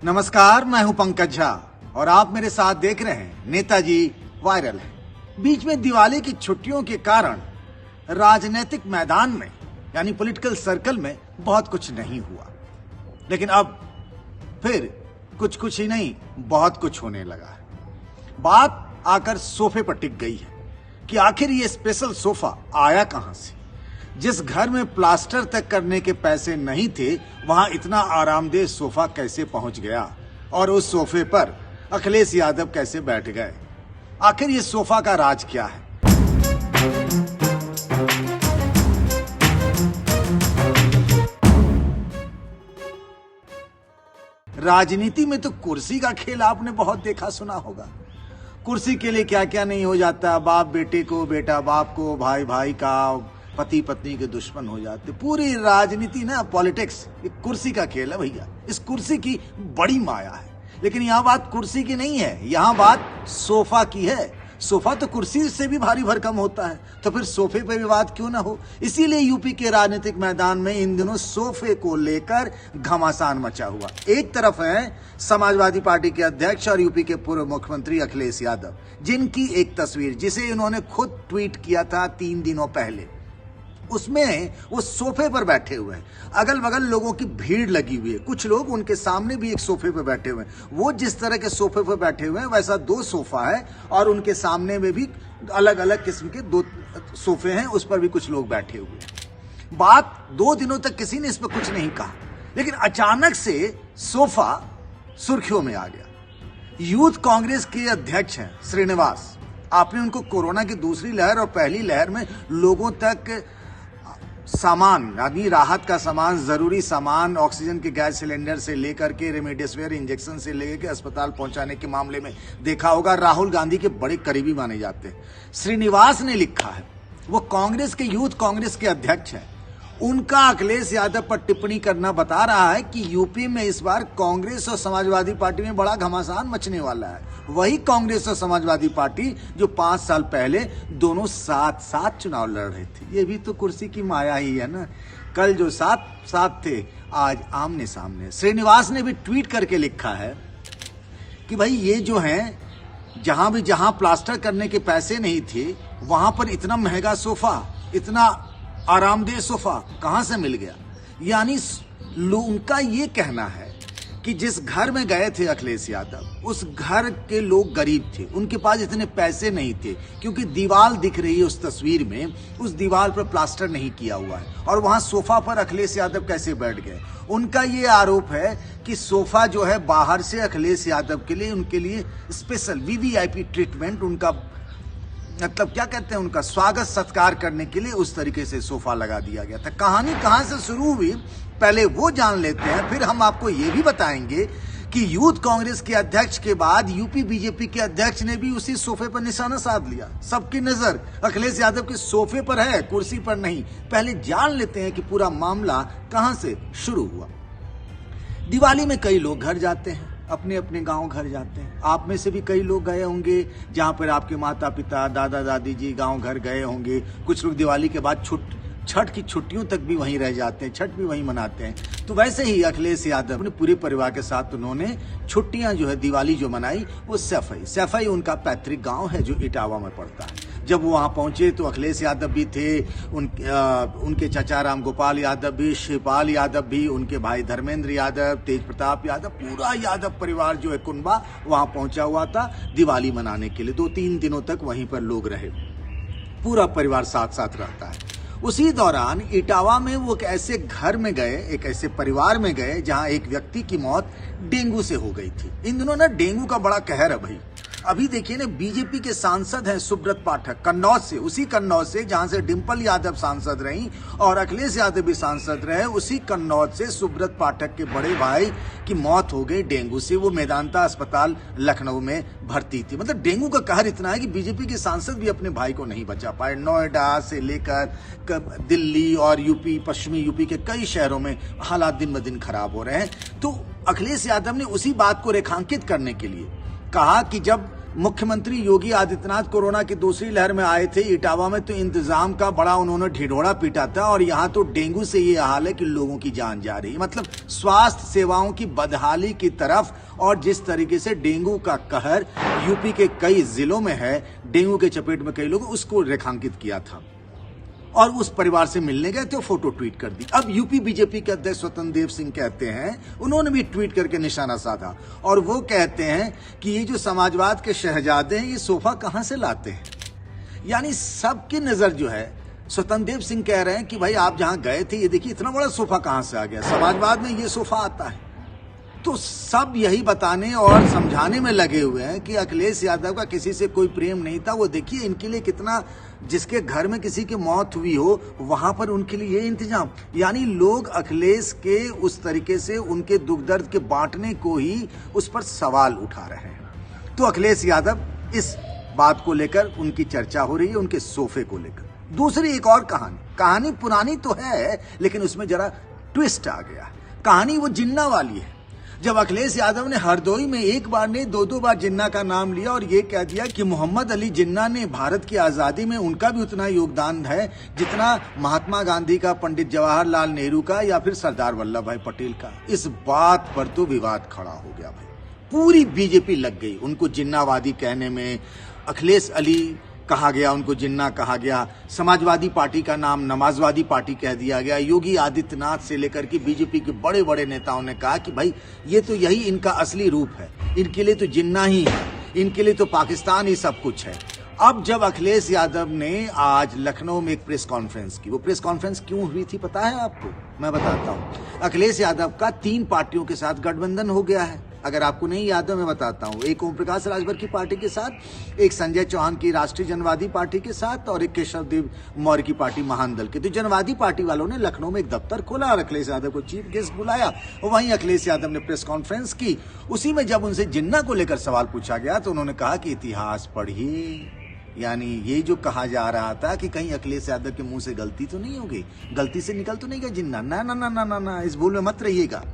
नमस्कार, मैं हूं पंकज झा और आप मेरे साथ देख रहे हैं नेताजी वायरल है। बीच में दिवाली की छुट्टियों के कारण राजनीतिक मैदान में यानी पॉलिटिकल सर्कल में बहुत कुछ नहीं हुआ, लेकिन अब फिर कुछ ही नहीं बहुत कुछ होने लगा है। बात आकर सोफे पर टिक गई है कि आखिर ये स्पेशल सोफा आया कहां से। जिस घर में प्लास्टर तक करने के पैसे नहीं थे, वहां इतना आरामदेह सोफा कैसे पहुंच गया और उस सोफे पर अखिलेश यादव कैसे बैठ गए। आखिर ये सोफा का राज क्या है। राजनीति में तो कुर्सी का खेल आपने बहुत देखा सुना होगा। कुर्सी के लिए क्या क्या नहीं हो जाता, बाप बेटे को, बेटा बाप को, भाई भाई का, पति पत्नी के दुश्मन हो जाते। पूरी राजनीति ना, पॉलिटिक्स एक कुर्सी का खेल है भैया। इस कुर्सी की बड़ी माया है, लेकिन यहाँ बात कुर्सी की नहीं है, यहाँ बात सोफा की है। सोफा तो कुर्सी से भी भारी भरकम होता है, तो फिर सोफे पे विवाद क्यों ना हो। इसीलिए यूपी के राजनीतिक मैदान में इन दिनों सोफे को लेकर घमासान मचा हुआ। एक तरफ है समाजवादी पार्टी के अध्यक्ष और यूपी के पूर्व मुख्यमंत्री अखिलेश यादव, जिनकी एक तस्वीर जिसे इन्होंने खुद ट्वीट किया था 3 दिनों पहले, उसमें वो सोफे पर बैठे हुए हैं। अगल बगल लोगों की भीड़ लगी हुई है, कुछ लोग उनके सामने भी एक सोफे पर बैठे हुए हैं। वो जिस तरह के सोफे पर बैठे हुए हैं वैसा 2 सोफा है और उनके सामने में भी अलग अलग किस्म के 2 सोफे हैं, उस पर भी कुछ लोग बैठे हुए हैं। बात 2 दिनों तक किसी ने इस पर कुछ नहीं कहा, लेकिन अचानक से सोफा सुर्खियों में आ गया। यूथ कांग्रेस के अध्यक्ष हैं श्रीनिवास। आपने उनको कोरोना की दूसरी लहर और पहली लहर में लोगों तक सामान यानी राहत का सामान, जरूरी सामान, ऑक्सीजन के गैस सिलेंडर से लेकर के रेमडेसिविर इंजेक्शन से लेकर के अस्पताल पहुंचाने के मामले में देखा होगा, राहुल गांधी के बड़े करीबी माने जाते हैं। श्रीनिवास ने लिखा है, वो कांग्रेस के यूथ कांग्रेस के अध्यक्ष हैं। उनका अखिलेश यादव पर टिप्पणी करना बता रहा है कि यूपी में इस बार कांग्रेस और समाजवादी पार्टी में बड़ा घमासान मचने वाला है। वही कांग्रेस और समाजवादी पार्टी जो 5 साल पहले दोनों साथ साथ चुनाव लड़ रहे थे। ये भी तो कुर्सी की माया ही है ना। कल जो साथ थे, आज आमने सामने। श्रीनिवास ने भी ट्वीट करके लिखा है कि भाई ये जो है, जहां प्लास्टर करने के पैसे नहीं थे, वहां पर इतना महंगा सोफा, इतना आरामदेह सोफा कहां से मिल गया। यानी उनका ये कहना है कि जिस घर में गए थे अखिलेश यादव, उस घर के लोग गरीब थे, उनके पास इतने पैसे नहीं थे, क्योंकि दीवार दिख रही है उस तस्वीर में, उस दीवार पर प्लास्टर नहीं किया हुआ है, और वहां सोफा पर अखिलेश यादव कैसे बैठ गए। उनका ये आरोप है कि सोफा जो है बाहर से अखिलेश यादव के लिए, उनके लिए स्पेशल वीवीआईपी ट्रीटमेंट, उनका मतलब क्या कहते हैं, उनका स्वागत सत्कार करने के लिए उस तरीके से सोफा लगा दिया गया था। कहानी कहां से शुरू हुई, पहले वो जान लेते हैं, फिर हम आपको ये भी बताएंगे कि यूथ कांग्रेस के अध्यक्ष के बाद यूपी बीजेपी के अध्यक्ष ने भी उसी सोफे पर निशाना साध लिया। सबकी नजर अखिलेश यादव के सोफे पर है, कुर्सी पर नहीं। पहले जान लेते हैं कि पूरा मामला कहां से शुरू हुआ। दिवाली में कई लोग घर जाते हैं, अपने अपने गांव घर जाते हैं। आप में से भी कई लोग गए होंगे जहां पर आपके माता पिता, दादा दादी जी गांव घर गए होंगे। कुछ लोग दिवाली के बाद छठ की छुट्टियों तक भी वहीं रह जाते हैं, छठ भी वहीं मनाते हैं। तो वैसे ही अखिलेश यादव अपने पूरे परिवार के साथ उन्होंने छुट्टियां जो है, दिवाली जो मनाई, वो सैफई उनका पैतृक गांव है जो इटावा में पड़ता है। जब वो वहां पहुंचे तो अखिलेश यादव भी थे, उनके चाचा राम गोपाल यादव भी, शिवपाल यादव भी, उनके भाई धर्मेंद्र यादव, तेज प्रताप यादव, पूरा यादव परिवार जो है कुनबा वहां पहुंचा हुआ था दिवाली मनाने के लिए। 2-3 दिनों तक वहीं पर लोग रहे, पूरा परिवार साथ साथ रहता है। उसी दौरान इटावा में वो एक ऐसे घर में गए, एक ऐसे परिवार में गए जहां एक व्यक्ति की मौत डेंगू से हो गई थी। इन दिनों ना डेंगू का बड़ा कहर है भाई। अभी देखिए ना, बीजेपी के सांसद हैं सुब्रत पाठक, कन्नौज से, उसी कन्नौज से जहां से डिंपल यादव सांसद रही और अखिलेश यादव भी सांसद रहे, उसी कन्नौज से सुब्रत पाठक के बड़े भाई की मौत हो गई डेंगू से। वो मेदांता अस्पताल लखनऊ में भर्ती थी। मतलब डेंगू का कहर इतना है कि बीजेपी के सांसद भी अपने भाई को नहीं बचा पाए। नोएडा से लेकर दिल्ली और यूपी, पश्चिमी यूपी के कई शहरों में हालात दिन ब दिन खराब हो रहे हैं। तो अखिलेश यादव ने उसी बात को रेखांकित करने के लिए कहा कि जब मुख्यमंत्री योगी आदित्यनाथ कोरोना की दूसरी लहर में आए थे। इटावा में तो इंतजाम का बड़ा उन्होंने ढिढोरा पीटा था और यहाँ तो डेंगू से ये हाल है कि लोगों की जान जा रही है। मतलब स्वास्थ्य सेवाओं की बदहाली की तरफ, और जिस तरीके से डेंगू का कहर यूपी के कई जिलों में है, डेंगू के चपेट में कई लोग, उसको रेखांकित किया था और उस परिवार से मिलने गए तो फोटो ट्वीट कर दी। अब यूपी बीजेपी के अध्यक्ष स्वतंत्र देव सिंह कहते हैं, उन्होंने भी ट्वीट करके निशाना साधा और वो कहते हैं कि ये जो समाजवाद के शहजादे हैं, ये सोफा कहां से लाते हैं। यानी सबकी नजर जो है, स्वतंत्र देव सिंह कह रहे हैं कि भाई आप जहां गए थे, ये देखिए इतना बड़ा सोफा कहां से आ गया, समाजवाद में ये सोफा आता है। तो सब यही बताने और समझाने में लगे हुए हैं कि अखिलेश यादव का किसी से कोई प्रेम नहीं था। वो देखिए इनके लिए कितना, जिसके घर में किसी की मौत हुई हो वहां पर उनके लिए ये इंतजाम। यानी लोग अखिलेश के उस तरीके से उनके दुख दर्द के बांटने को ही उस पर सवाल उठा रहे हैं। तो अखिलेश यादव इस बात को लेकर उनकी चर्चा हो रही है, उनके सोफे को लेकर। दूसरी एक और कहानी पुरानी तो है लेकिन उसमें जरा ट्विस्ट आ गया। कहानी वो जिन्ना वाली है। जब अखिलेश यादव ने हरदोई में एक बार नहीं दो बार जिन्ना का नाम लिया और ये कह दिया कि मोहम्मद अली जिन्ना ने भारत की आजादी में उनका भी उतना योगदान है जितना महात्मा गांधी का, पंडित जवाहरलाल नेहरू का या फिर सरदार वल्लभ भाई पटेल का। इस बात पर तो विवाद खड़ा हो गया भाई। पूरी बीजेपी लग गई उनको जिन्नावादी कहने में। अखिलेश अली कहा गया, उनको जिन्ना कहा गया। समाजवादी पार्टी का नाम नमाजवादी पार्टी कह दिया गया। योगी आदित्यनाथ से लेकर के बीजेपी के बड़े बड़े नेताओं ने कहा कि भाई ये तो यही इनका असली रूप है, इनके लिए तो जिन्ना ही है, इनके लिए तो पाकिस्तान ही सब कुछ है। अब जब अखिलेश यादव ने आज लखनऊ में एक प्रेस कॉन्फ्रेंस की, वो प्रेस कॉन्फ्रेंस क्यों हुई थी पता है आपको? मैं बताता हूं। अखिलेश यादव का 3 पार्टियों के साथ गठबंधन हो गया है। अगर आपको नहीं याद है मैं बताता हूं। एक ओम प्रकाश राजभर की पार्टी के साथ, एक संजय चौहान की राष्ट्रीय जनवादी पार्टी के साथ और एक केशव देव मौर्य की पार्टी महान दल के। तो जनवादी पार्टी वालों ने लखनऊ में एक दफ्तर खोला और अखिलेश यादव को चीफ गेस्ट बुलाया। वहीं अखिलेश यादव ने प्रेस कॉन्फ्रेंस की। उसी में जब उनसे जिन्ना को लेकर सवाल पूछा गया तो उन्होंने कहा कि इतिहास पढ़िए। यानी ये जो कहा जा रहा था कि कहीं अखिलेश यादव के मुंह से गलती तो नहीं होगी, गलती से निकल तो नहीं गया जिन्ना, ना ना ना ना ना ना, इस भूल में मत रहिएगा।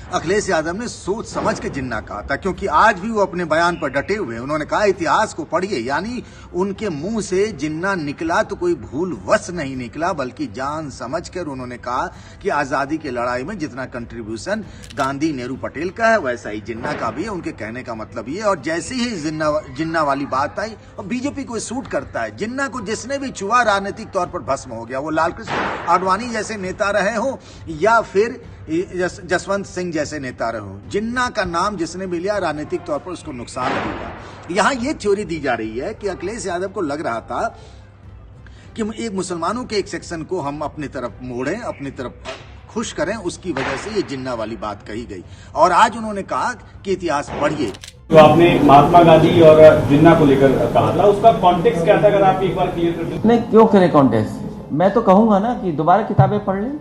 अखिलेश यादव ने सोच समझ के जिन्ना कहा था, क्योंकि आज भी वो अपने बयान पर डटे हुए। उन्होंने कहा इतिहास को पढ़िए। यानी उनके मुंह से जिन्ना निकला तो कोई भूलवश नहीं निकला, बल्कि जान समझकर उन्होंने कहा कि आजादी की लड़ाई में जितना कंट्रीब्यूशन गांधी, नेहरू, पटेल का है वैसा ही जिन्ना का भी है। उनके कहने का मतलब ये। और जैसे ही जिन्ना वाली बात आई, और बीजेपी को सूट करता है, जिन्ना को जिसने भी छुआ राजनीतिक तौर पर भस्म हो गया। वो लालकृष्ण आडवाणी जैसे नेता रहे हो या फिर जसवंत सिंह जैसे नेता रहे हो, जिन्ना का नाम जिसने भी लिया राजनीतिक तौर पर उसको नुकसान होगा। यहाँ ये थ्योरी दी जा रही है कि अखिलेश यादव को लग रहा था कि एक मुसलमानों के एक सेक्शन को हम अपनी तरफ मोड़ें, अपनी तरफ खुश करें, उसकी वजह से ये जिन्ना वाली बात कही गई। और आज उन्होंने कहा कि इतिहास पढ़िए। तो आपने महात्मा गांधी और जिन्ना को लेकर कहा था, उसका कॉन्टेक्स्ट क्या था? अगर आप एक बार क्लियर कर दें। नहीं, क्यों करें कॉन्टेक्स्ट? मैं तो कहूंगा ना कि दोबारा किताबें पढ़ लें,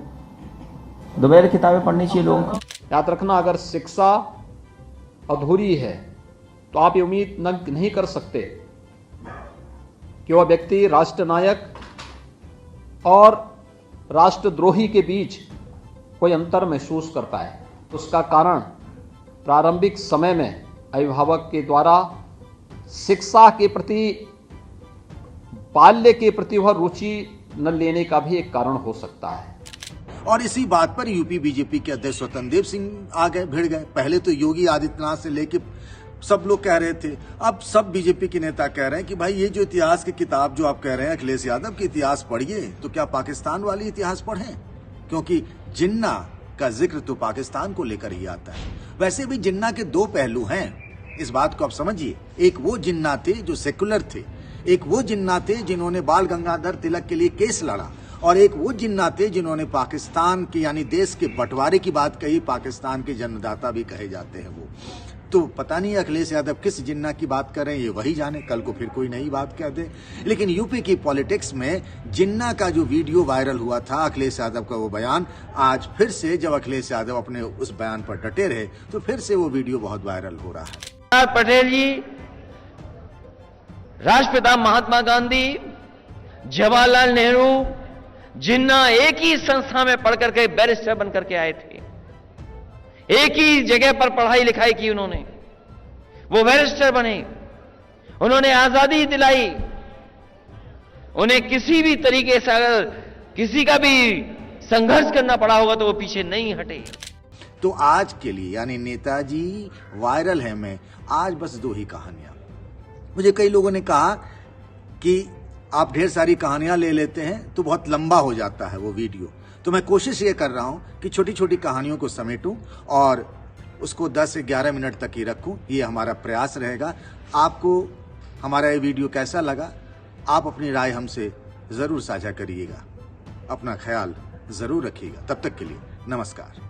दोबारा किताबें पढ़नी चाहिए लोगों को। याद रखना, अगर शिक्षा अधूरी है तो आप ये उम्मीद नहीं कर सकते कि वह व्यक्ति राष्ट्र नायक और राष्ट्रद्रोही के बीच कोई अंतर महसूस करता है। उसका कारण प्रारंभिक समय में अभिभावक के द्वारा शिक्षा के प्रति, बाल्य के प्रति वह रुचि न लेने का भी एक कारण हो सकता है। और इसी बात पर यूपी बीजेपी के अध्यक्ष स्वतंत्र देव सिंह आ गए, भिड़ गए। पहले तो योगी आदित्यनाथ से लेके सब लोग कह रहे थे, अब सब बीजेपी के नेता कह रहे हैं कि भाई ये जो इतिहास की किताब जो आप कह रहे हैं अखिलेश यादव की इतिहास पढ़िए, तो क्या पाकिस्तान वाली इतिहास पढ़ें? क्योंकि जिन्ना का जिक्र तो पाकिस्तान को लेकर ही आता है। वैसे भी जिन्ना के 2 पहलू हैं, इस बात को आप समझिए। एक वो जिन्ना थे जो सेकुलर थे, एक वो जिन्ना थे जिन्होंने बाल गंगाधर तिलक के लिए केस लड़ा, और एक वो जिन्ना थे जिन्होंने पाकिस्तान की यानी देश के बंटवारे की बात कही। पाकिस्तान के जन्मदाता भी कहे जाते हैं वो। तो पता नहीं अखिलेश यादव किस जिन्ना की बात कर रहे हैं, ये वही जाने। कल को फिर कोई नई बात कह दे। लेकिन यूपी की पॉलिटिक्स में जिन्ना का जो वीडियो वायरल हुआ था, अखिलेश यादव का वो बयान, आज फिर से जब अखिलेश यादव अपने उस बयान पर डटे रहे तो फिर से वो वीडियो बहुत वायरल हो रहा है। सरदार पटेल जी, राष्ट्रपिता महात्मा गांधी, जवाहरलाल नेहरू, जिन्ना एक ही संस्था में पढ़ करके बैरिस्टर बन करके आए थे। एक ही जगह पर पढ़ाई लिखाई की उन्होंने, वो बैरिस्टर बने। उन्होंने आजादी दिलाई। उन्हें किसी भी तरीके से अगर किसी का भी संघर्ष करना पड़ा होगा तो वो पीछे नहीं हटे। तो आज के लिए यानी नेताजी वायरल है में आज बस 2 ही कहानियां। मुझे कई लोगों ने कहा कि आप ढेर सारी कहानियां ले लेते हैं तो बहुत लंबा हो जाता है वो वीडियो। तो मैं कोशिश ये कर रहा हूं कि छोटी छोटी कहानियों को समेटूं और उसको 10 से 11 मिनट तक ही रखूं। ये हमारा प्रयास रहेगा। आपको हमारा ये वीडियो कैसा लगा, आप अपनी राय हमसे जरूर साझा करिएगा। अपना ख्याल जरूर रखिएगा। तब तक के लिए नमस्कार।